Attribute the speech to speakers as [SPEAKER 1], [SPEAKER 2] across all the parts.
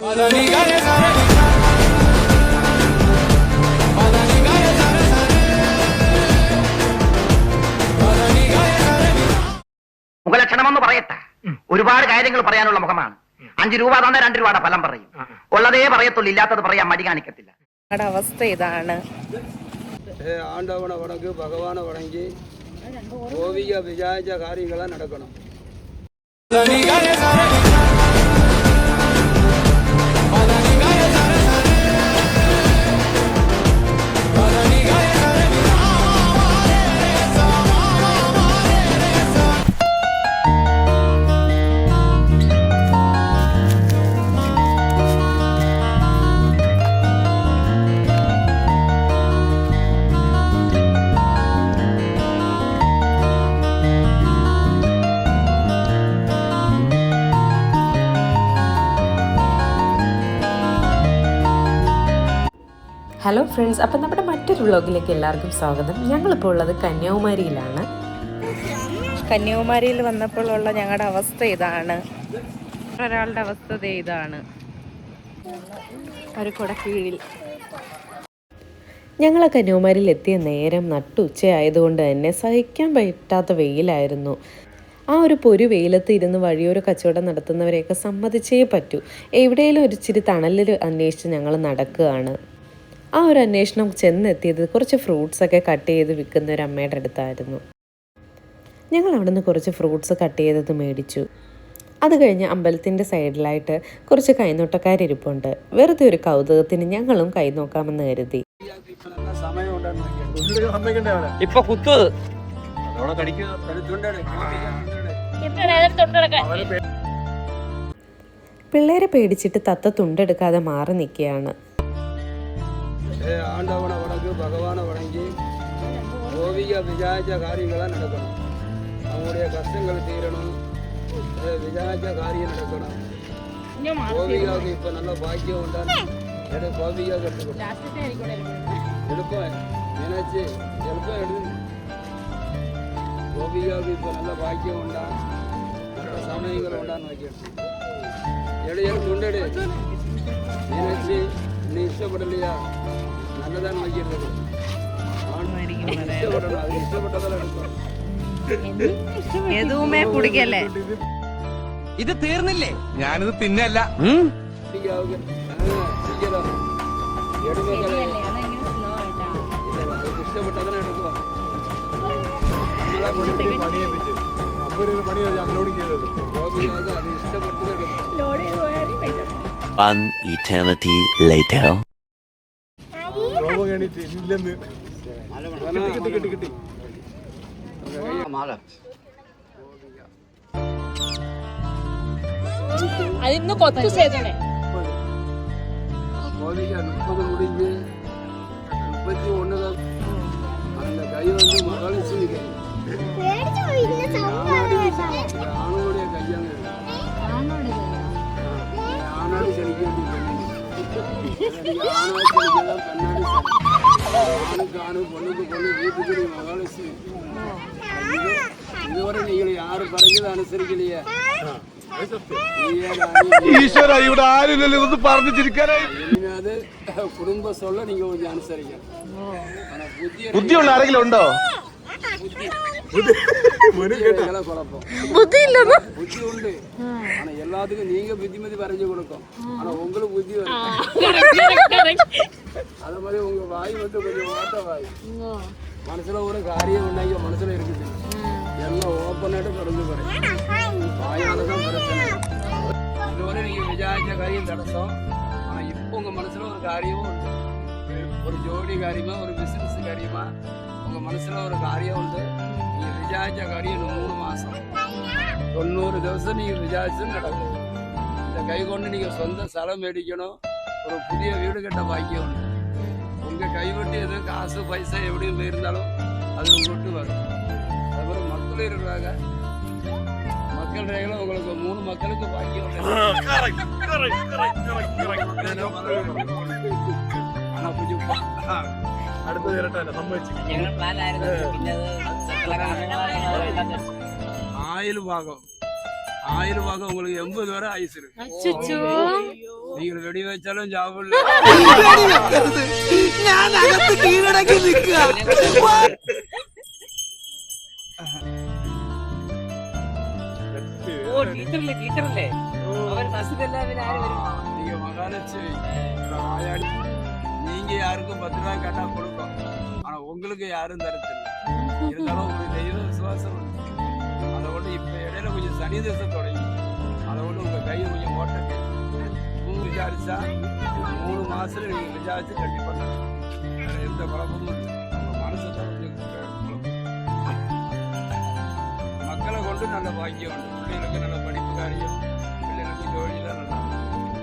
[SPEAKER 1] മുഖലക്ഷണമെന്ന് പറയട്ടെ, ഒരുപാട് കാര്യങ്ങൾ പറയാനുള്ള മുഖമാണ്. 5 രൂപ തന്നെ 2 രൂപയുടെ ഫലം പറയും. ഉള്ളതേ പറയത്തുള്ളൂ, ഇല്ലാത്തത് പറയാൻ മടി കാണിക്കത്തില്ല.
[SPEAKER 2] അവസ്ഥ ഇതാണ്.
[SPEAKER 3] ஆண்டவனை வணங்கு, பகவானை வணங்கி கோவிக விஜாய காரியங்களா நடக்கணும்.
[SPEAKER 2] ഹലോ ഫ്രണ്ട്സ്, അപ്പം നമ്മുടെ മറ്റൊരു വ്ളോഗിലേക്ക് എല്ലാവർക്കും സ്വാഗതം. ഞങ്ങളിപ്പോൾ ഉള്ളത് കന്യാകുമാരിയിലാണ്. കന്യാകുമാരിയിൽ വന്നപ്പോൾ ഉള്ള ഞങ്ങളുടെ അവസ്ഥ ഇതാണ്. ഒരാളുടെ അവസ്ഥ ഇതാണ്. ഒരു കുടക്കീഴിൽ ഞങ്ങൾ കന്യാകുമാരിയിൽ എത്തിയ നേരം നട്ടുച്ചയായതുകൊണ്ട് തന്നെ സഹിക്കാൻ പറ്റാത്ത വെയിലായിരുന്നു. ആ ഒരു പൊരു വെയിലത്ത് ഇരുന്ന് വഴിയോര കച്ചവടം നടത്തുന്നവരെയൊക്കെ സമ്മതിച്ചേ പറ്റൂ. എവിടെയെങ്കിലും ഒരു ഇച്ചിരി തണലിൽ അന്വേഷിച്ച് ഞങ്ങൾ നടക്കുകയാണ്. ആ ഒരു അന്വേഷണം ചെന്നെത്തിയത് കുറച്ച് ഫ്രൂട്ട്സൊക്കെ കട്ട് ചെയ്ത് വിൽക്കുന്ന ഒരു അമ്മയുടെ അടുത്തായിരുന്നു. ഞങ്ങൾ അവിടെ നിന്ന് കുറച്ച് ഫ്രൂട്ട്സ് കട്ട് ചെയ്തത് മേടിച്ചു. അത് കഴിഞ്ഞ് അമ്പലത്തിൻ്റെ സൈഡിലായിട്ട് കുറച്ച് കൈനോട്ടക്കാരിപ്പുണ്ട്. വെറുതെ ഒരു കൗതുകത്തിന് ഞങ്ങളും കൈ നോക്കാമെന്ന് കരുതി. പിള്ളേരെ പേടിച്ചിട്ട് തത്ത തുണ്ടെടുക്കാതെ മാറി നിൽക്കുകയാണ്.
[SPEAKER 3] ஆண்டவனை வணங்கு, பகவானை வணங்கி கோவிக விஜாய காரியங்களா நடக்கணும். அவங்களுடைய கஷ்டங்கள் தீரணும், விஜாய காரியம் நடக்கணும். கோவிகாவுக்கு இப்ப நல்ல பாக்கியம் உண்டான கோவிகா கட்டுக்கணும். எடுப்பேன் நினைச்சு எடுப்பேன் எடுத்து கோவிகாவுக்கு இப்ப நல்ல பாக்கியம் உண்டா, நல்ல சமயங்கள் உண்டான்னு வைக்கணும். எடு துண்டெடு நினைச்சு நீ இஷ்டப்படலையா நல்லதான் வைக்கிறது.
[SPEAKER 2] എതുമേ കുടിക്കല്ലേ.
[SPEAKER 4] ഇത് തീർന്നില്ലേ? ഞാനിത് തിന്നല്ല.
[SPEAKER 3] ഇഷ്ടപ്പെട്ടതിനെ എടുക്കുക.
[SPEAKER 5] One eternity later.
[SPEAKER 6] അതിന്ന് കൊത്തു ചെയ്തേ.
[SPEAKER 3] 30 முடிஞ்சு 31 அந்த கை வந்து மகாலட்சுமி கை. ஆணுடைய கையாங்க. ஆணாடி செடிக்க ஆணுக்கு பொண்ணுக்கு பொண்ணு வீட்டுக்கு மகாலட்சுமி. இதுவரை நீங்கள் யாரும் പറഞ്ഞത് അനുസരിക്കலையே.
[SPEAKER 4] ഈശ്വര, ഇവിടെ ആരുമില്ലല്ലോ ഇതൊന്ന് പറഞ്ഞു ചിരിക്കാനായി.
[SPEAKER 3] അത് കുടുംബ சொல்ல நீங்க கொஞ்சம் അനുസരിക്കണം.
[SPEAKER 4] ബുദ്ധിയുള്ള ആരെങ്കിലും ഉണ്ടോ?
[SPEAKER 2] ബുദ്ധി
[SPEAKER 3] ഉണ്ട്. ஆனா எல்லாத்துக்கும் நீங்க புத்திமதி பறிஞ்சு கொடுக்கும். ஆனா உங்களுக்கு புத்தி வரும். அத மாதிரி உங்க வாய் வந்து கொஞ்சம் ஓட்ட வாய். மனசுல ஒரு காரியம் உண்டாங்க மனசுல இருக்குது. எல்லாம் ஓப்பனாയിട്ട് தொடர்ந்து போறேன். வாயால தான் பிரச்சனை. இதுவரை நீங்க விஜாரிச்ச காரியம் நடக்கும். ஆனா இப்போ உங்க மனசுல ஒரு காரியமும் உண்டு. ஒரு ஜோடி காரியமா, ஒரு பிசினஸ் காரியமா உங்க மனசுல ஒரு காரியம் உண்டு. நீங்க விஜாரிச்ச காரியம் 3 மாசம் 90 ദിവസം நீங்க விஜாரிச்சு நடக்கும். இந்த கை கொண்டு நீங்க சொந்த സ്ഥലം മേടിക്കണോ, ஒரு புதிய வீடு கட்ட பாக்கியம் உண்டு. உங்க கைவிட்டு எதுவும் காசு பைசா எப்படியும் இருந்தாலும் அது உங்கள்கிட்ட வரும். அதுக்கப்புறம் மக்கள் இருக்கிறாங்க. மக்கள் ரேகல உங்களுக்கு 3 மக்களுக்கு பாக்கியம் உண்டு. ஆனா கொஞ்சம்
[SPEAKER 4] അടുത്തത് ഇരട്ടല്ല സമ്മതിച്ചു.
[SPEAKER 3] ആയിൽ ഭാഗം 1000 வாங்க உங்களுக்கு 80 வரை ஐஸ் இருக்கு.
[SPEAKER 6] അച്ചോ
[SPEAKER 3] நீங்கள் வெடி வச்சாலும் சாப்பிடல.
[SPEAKER 4] ഞാൻ അകത്ത് കീഴടക്കി നിൽക്കുക.
[SPEAKER 3] நீங்க மகாலட்சுமி வாயாடி நீங்க யாருக்கும் 10 ரூபாய் கேட்டா கொடுக்கும். ஆனா உங்களுக்கு யாரும் தரத்தில்லை. இருந்தாலும் உங்களுக்கு தெய்வ விசுவாசம் உண்டு. அதை கொண்டு இப்ப இடையில கொஞ்சம் சனி தேசம் தொடங்கி அதை கொண்டு உங்க கையை கொஞ்சம் ஓட்டக்கு விசாரிச்சா 3 மாசத்துல நீங்க விசாரிச்சு கட்டி பண்ணலாம். வேற எந்த குழப்பமும் இல்லை. உங்க மனசை கொஞ்சம் மக்களை கொண்டு நல்ல பாக்கியம் உண்டு. பிள்ளைகளுக்கு நல்ல படிப்பு காரியம், பிள்ளைகளுக்கு தொழில நல்லா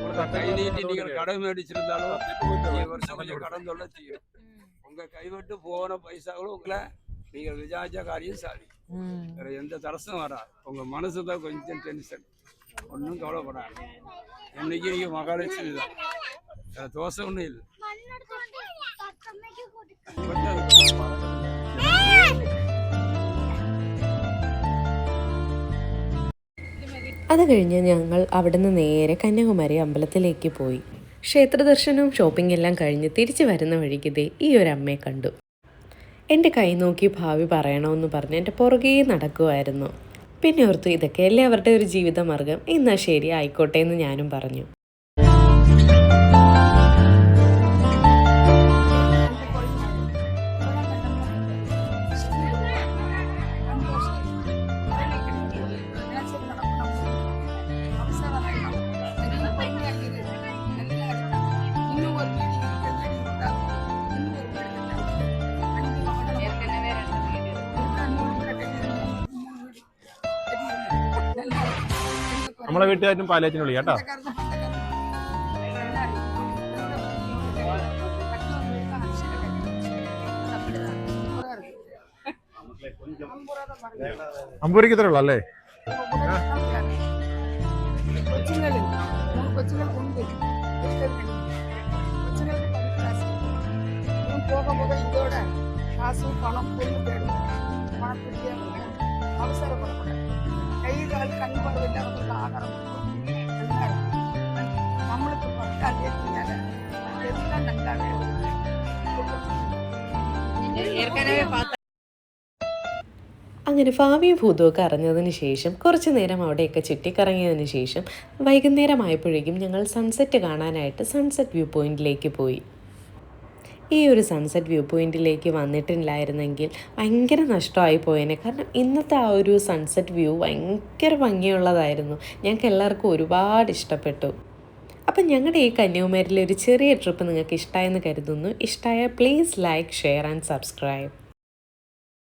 [SPEAKER 3] ஒரு கை நீட்டி நீங்கள் கடன் மேடிச்சிருந்தாலும் வருஷம் கொஞ்சம் கடன் தொல்லை செய்யும். உங்க கைவிட்டு போன பைசாங்களும் உங்களை நீங்கள் விசாரிச்ச காரியம் சாதி. வேற எந்த தரசும் வராது. உங்க மனசு தான் கொஞ்சம் டென்ஷன். ஒன்றும் கவலைப்படாது. என்னைக்கு நீங்க மகாலட்சுமி தான். வேற தோசை ஒன்றும் இல்லை.
[SPEAKER 2] അത് കഴിഞ്ഞ് ഞങ്ങൾ അവിടുന്ന് നേരെ കന്യാകുമാരി അമ്പലത്തിലേക്ക് പോയി. ക്ഷേത്ര ദർശനവും ഷോപ്പിംഗ് എല്ലാം കഴിഞ്ഞ് തിരിച്ചു വരുന്ന വഴിക്ക് ദേ ഈ ഒരു അമ്മയെ കണ്ടു. എൻ്റെ കൈ നോക്കി ഭാവി പറയണമെന്ന് പറഞ്ഞ് എൻ്റെ പുറകെ നടക്കുമായിരുന്നു. പിന്നെ ഓർത്തു ഇതൊക്കെയല്ലേ അവരുടെ ഒരു ജീവിതമാർഗം, എന്നാൽ ശരി ആയിക്കോട്ടെ എന്ന് ഞാനും പറഞ്ഞു.
[SPEAKER 7] നമ്മളെ വീട്ടുകാരും പാലേറ്റിന് വിളി കേട്ടോ. അമ്പൂരിക്ക് ഇത്രേ ഉള്ളൂ അല്ലേ?
[SPEAKER 2] അങ്ങനെ ഭാവിയും ഭൂതമൊക്കെ അറിഞ്ഞതിന് ശേഷം കുറച്ച് നേരം അവിടെയൊക്കെ ചുറ്റിക്കറങ്ങിയതിന് ശേഷം വൈകുന്നേരമായപ്പോഴേക്കും ഞങ്ങൾ സൺസെറ്റ് കാണാനായിട്ട് സൺസെറ്റ് വ്യൂ പോയിന്റിലേക്ക് പോയി. ഈ ഒരു സൺസെറ്റ് വ്യൂ പോയിന്റിലേക്ക് വന്നിട്ടില്ലായിരുന്നെങ്കിൽ ഭയങ്കര നഷ്ടമായി പോയേനെ. കാരണം ഇന്നത്തെ ആ ഒരു സൺസെറ്റ് വ്യൂ ഭയങ്കര ഭംഗിയുള്ളതായിരുന്നു. ഞങ്ങൾക്ക് എല്ലാവർക്കും ഒരുപാട് ഇഷ്ടപ്പെട്ടു. അപ്പം ഞങ്ങളുടെ ഈ കന്യാകുമാരിയിലെ ഒരു ചെറിയ ട്രിപ്പ് നിങ്ങൾക്ക് ഇഷ്ടമായെന്ന് കരുതുന്നു. ഇഷ്ടമായ please like, share and subscribe.